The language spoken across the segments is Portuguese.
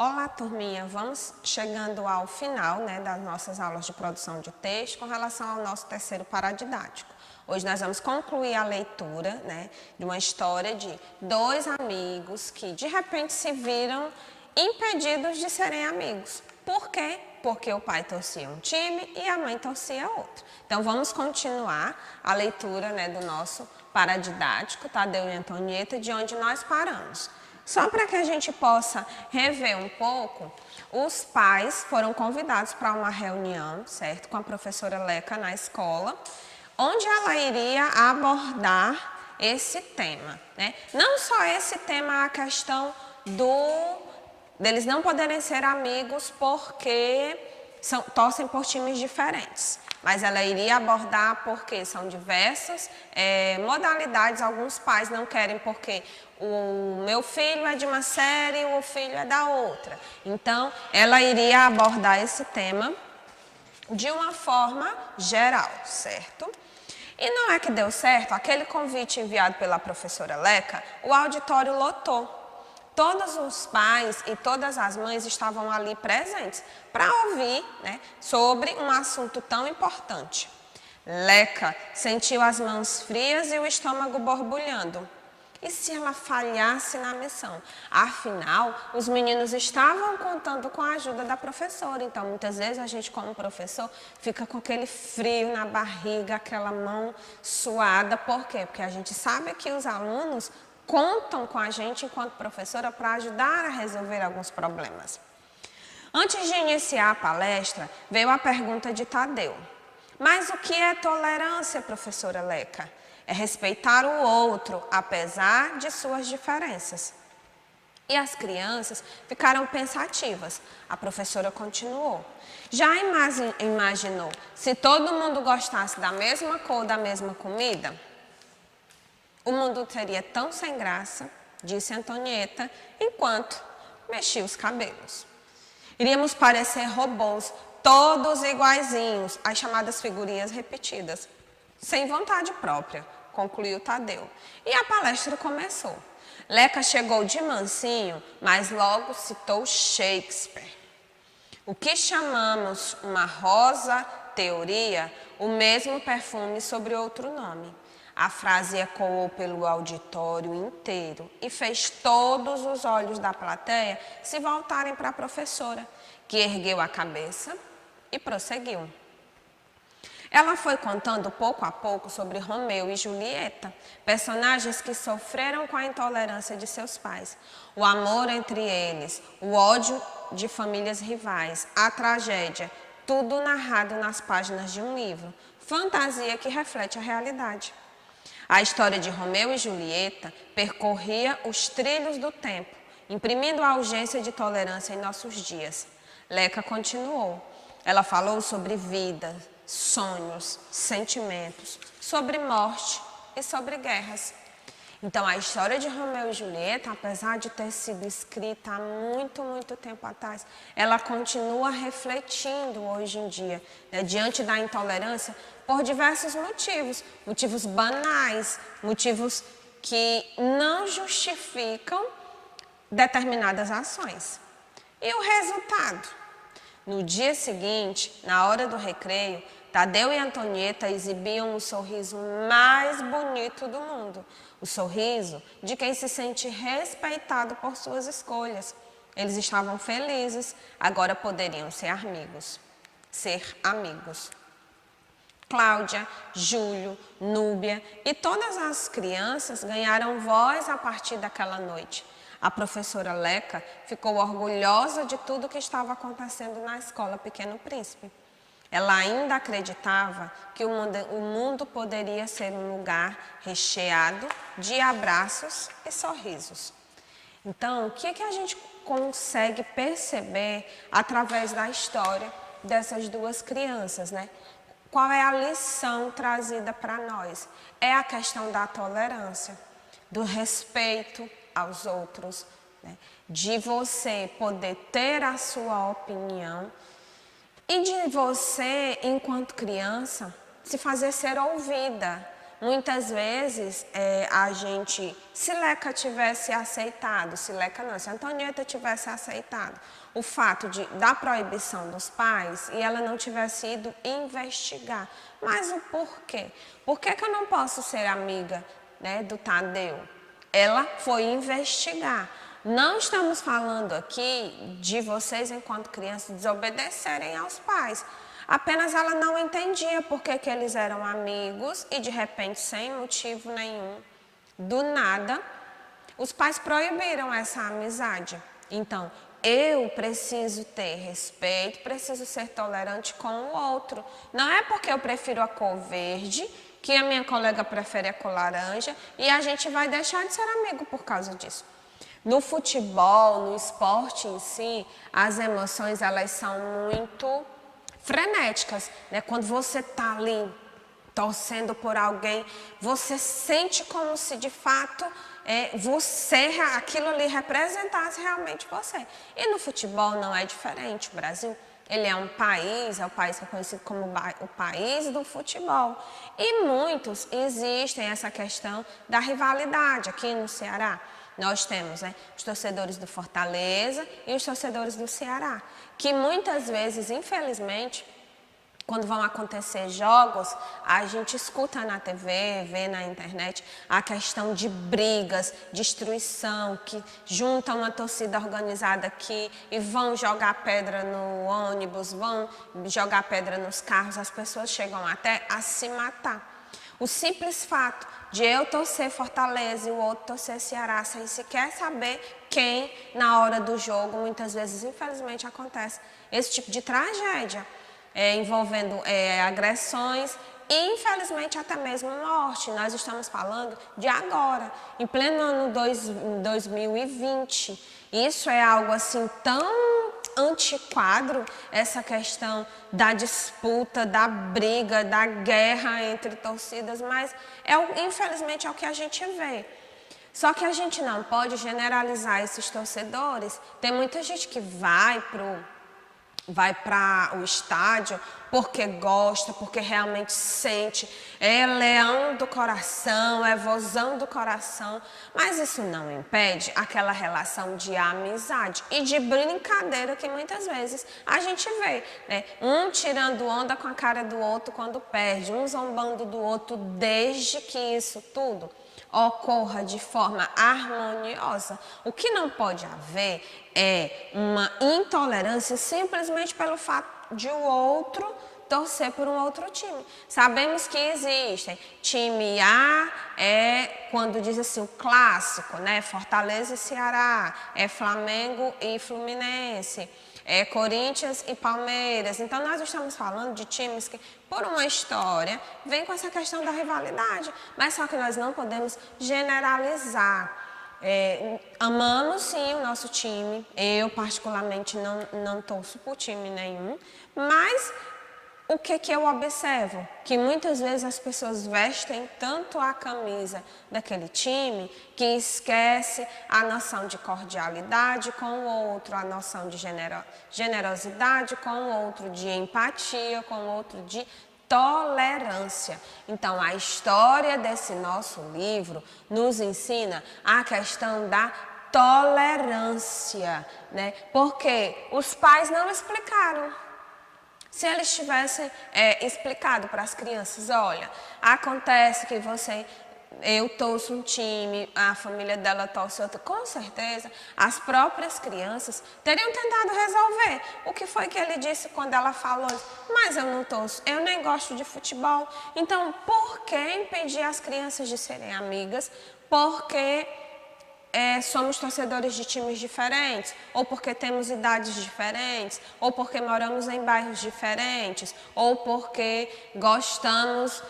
Olá, turminha! Vamos chegando ao final, das nossas aulas de produção de texto com relação ao nosso terceiro paradidático. Hoje nós vamos concluir a leitura, de uma história de dois amigos que de repente se viram impedidos de serem amigos. Por quê? Porque o pai torcia um time e a mãe torcia outro. Então vamos continuar a leitura, do nosso paradidático, Tadeu e Antonieta, de onde nós paramos. Só para que a gente possa rever um pouco, os pais foram convidados para uma reunião, certo? Com a professora Leca na escola, onde ela iria abordar esse tema, Não só esse tema, a questão deles não poderem ser amigos porque torcem por times diferentes. Mas ela iria abordar porque são diversas modalidades. Alguns pais não querem porque o meu filho é de uma série e o filho é da outra. Então, ela iria abordar esse tema de uma forma geral, certo? E não é que deu certo, aquele convite enviado pela professora Leca, o auditório lotou. Todos os pais e todas as mães estavam ali presentes para ouvir sobre um assunto tão importante. Leca sentiu as mãos frias e o estômago borbulhando. E se ela falhasse na missão? Afinal, os meninos estavam contando com a ajuda da professora. Então, muitas vezes a gente, como professor, fica com aquele frio na barriga, aquela mão suada. Por quê? Porque a gente sabe que os alunos contam com a gente, enquanto professora, para ajudar a resolver alguns problemas. Antes de iniciar a palestra, veio a pergunta de Tadeu. Mas o que é tolerância, professora Leca? É respeitar o outro, apesar de suas diferenças. E as crianças ficaram pensativas. A professora continuou. Já imaginou se todo mundo gostasse da mesma cor, da mesma comida? O mundo seria tão sem graça, disse Antonieta, enquanto mexia os cabelos. Iríamos parecer robôs, todos iguaizinhos, as chamadas figurinhas repetidas, sem vontade própria, concluiu Tadeu. E a palestra começou. Leca chegou de mansinho, mas logo citou Shakespeare. O que chamamos uma rosa teoria, o mesmo perfume sobre outro nome. A frase ecoou pelo auditório inteiro e fez todos os olhos da plateia se voltarem para a professora, que ergueu a cabeça e prosseguiu. Ela foi contando pouco a pouco sobre Romeu e Julieta, personagens que sofreram com a intolerância de seus pais, o amor entre eles, o ódio de famílias rivais, a tragédia, tudo narrado nas páginas de um livro, fantasia que reflete a realidade. A história de Romeu e Julieta percorria os trilhos do tempo, imprimindo a urgência de tolerância em nossos dias. Leca continuou. Ela falou sobre vida, sonhos, sentimentos, sobre morte e sobre guerras. Então, a história de Romeu e Julieta, apesar de ter sido escrita há muito, muito tempo atrás, ela continua refletindo hoje em dia, diante da intolerância, por diversos motivos. Motivos banais, motivos que não justificam determinadas ações. E o resultado? No dia seguinte, na hora do recreio, Tadeu e Antonieta exibiam o sorriso mais bonito do mundo. O sorriso de quem se sente respeitado por suas escolhas. Eles estavam felizes, agora poderiam ser amigos. Cláudia, Júlio, Núbia e todas as crianças ganharam voz a partir daquela noite. A professora Leca ficou orgulhosa de tudo que estava acontecendo na escola Pequeno Príncipe. Ela ainda acreditava que o mundo poderia ser um lugar recheado de abraços e sorrisos. Então, o que a gente consegue perceber através da história dessas duas crianças, Qual é a lição trazida para nós? É a questão da tolerância, do respeito aos outros, de você poder ter a sua opinião e de você, enquanto criança, se fazer ser ouvida. Muitas vezes a gente, se Leca tivesse aceitado, se Leca não, se Antonieta tivesse aceitado o fato da proibição dos pais e ela não tivesse ido investigar, mas o porquê? Por que eu não posso ser amiga, né, do Tadeu? Ela foi investigar. Não estamos falando aqui de vocês, enquanto crianças, desobedecerem aos pais. Apenas ela não entendia por que eles eram amigos e, de repente, sem motivo nenhum, do nada, os pais proibiram essa amizade. Então, eu preciso ter respeito, preciso ser tolerante com o outro. Não é porque eu prefiro a cor verde que a minha colega prefere a cor laranja e a gente vai deixar de ser amigo por causa disso. No futebol, no esporte em si, as emoções elas são muito frenéticas, né? Quando você está ali torcendo por alguém, você sente como se de fato aquilo ali representasse realmente você. E no futebol não é diferente. O Brasil, ele é um país, é o país que é conhecido como o país do futebol. E muitos existem essa questão da rivalidade aqui no Ceará. Nós temos os torcedores do Fortaleza e os torcedores do Ceará, que muitas vezes, infelizmente, quando vão acontecer jogos, a gente escuta na TV, vê na internet a questão de brigas, destruição, que juntam uma torcida organizada aqui e vão jogar pedra no ônibus, vão jogar pedra nos carros, as pessoas chegam até a se matar. O simples fato de eu torcer Fortaleza e o outro torcer Ceará, sem sequer saber quem, na hora do jogo, muitas vezes, infelizmente, acontece esse tipo de tragédia, envolvendo agressões e, infelizmente, até mesmo morte. Nós estamos falando de agora, em pleno ano 2020. Isso é algo assim tão antiquado, essa questão da disputa, da briga, da guerra entre torcidas, mas infelizmente é o que a gente vê. Só que a gente não pode generalizar esses torcedores. Tem muita gente que vai para o estádio porque gosta, porque realmente sente, é leão do coração, é vozão do coração, mas isso não impede aquela relação de amizade e de brincadeira que muitas vezes a gente vê, né? Um tirando onda com a cara do outro quando perde, um zombando do outro, desde que isso tudo ocorra de forma harmoniosa. O que não pode haver é uma intolerância simplesmente pelo fato de o outro torcer por um outro time. Sabemos que existem. Time A quando diz assim, o clássico, né? Fortaleza e Ceará, Flamengo e Fluminense, Corinthians e Palmeiras. Então, nós estamos falando de times que, por uma história, vem com essa questão da rivalidade. Mas só que nós não podemos generalizar. Amamos sim o nosso time. Eu, particularmente, não torço por time nenhum. Mas o que eu observo? Que muitas vezes as pessoas vestem tanto a camisa daquele time que esquece a noção de cordialidade com o outro, a noção de generosidade com o outro, de empatia com o outro, de tolerância. Então, a história desse nosso livro nos ensina a questão da tolerância, né? Porque os pais não explicaram. Se eles tivessem explicado para as crianças, olha, acontece que eu torço um time, a família dela torce outro, com certeza as próprias crianças teriam tentado resolver. O que foi que ele disse quando ela falou, mas eu não torço, eu nem gosto de futebol. Então, por que impedir as crianças de serem amigas? Porque somos torcedores de times diferentes, ou porque temos idades diferentes, ou porque moramos em bairros diferentes, ou porque gostamos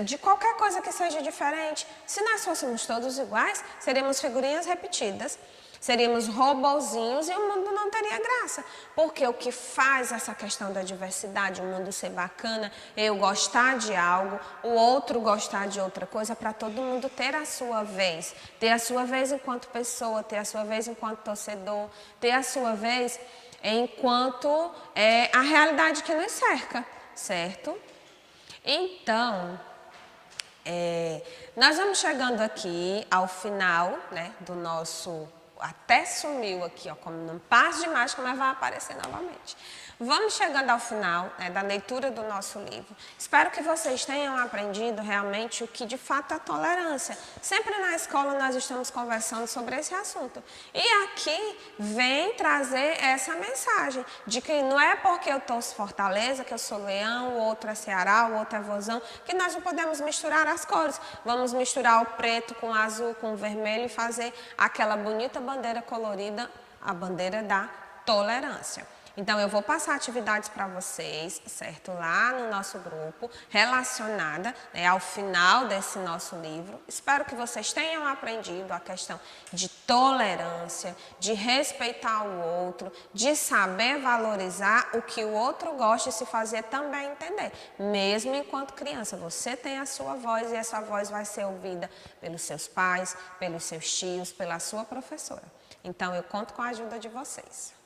de qualquer coisa que seja diferente. Se nós fôssemos todos iguais, seríamos figurinhas repetidas, seríamos robozinhos e o mundo não teria graça. Porque o que faz essa questão da diversidade, o mundo ser bacana, eu gostar de algo, o outro gostar de outra coisa, para todo mundo ter a sua vez. Ter a sua vez enquanto pessoa, ter a sua vez enquanto torcedor, ter a sua vez enquanto a realidade que nos cerca, certo? Então, Nós vamos chegando aqui ao final, né, do nosso... Até sumiu aqui, ó, como num passe de mágica, mas vai aparecer novamente. Vamos chegando ao final, né, da leitura do nosso livro. Espero que vocês tenham aprendido realmente o que de fato é tolerância. Sempre na escola nós estamos conversando sobre esse assunto. E aqui vem trazer essa mensagem de que não é porque eu torço Fortaleza, que eu sou Leão, o outro é Ceará, o outro é Vozão, que nós não podemos misturar as cores. Vamos misturar o preto com o azul, com o vermelho e fazer aquela bonita bandeira colorida, a bandeira da tolerância. Então, eu vou passar atividades para vocês, certo? Lá no nosso grupo, relacionada, né, ao final desse nosso livro. Espero que vocês tenham aprendido a questão de tolerância, de respeitar o outro, de saber valorizar o que o outro gosta e se fazer também entender. Mesmo enquanto criança, você tem a sua voz e essa voz vai ser ouvida pelos seus pais, pelos seus tios, pela sua professora. Então, eu conto com a ajuda de vocês.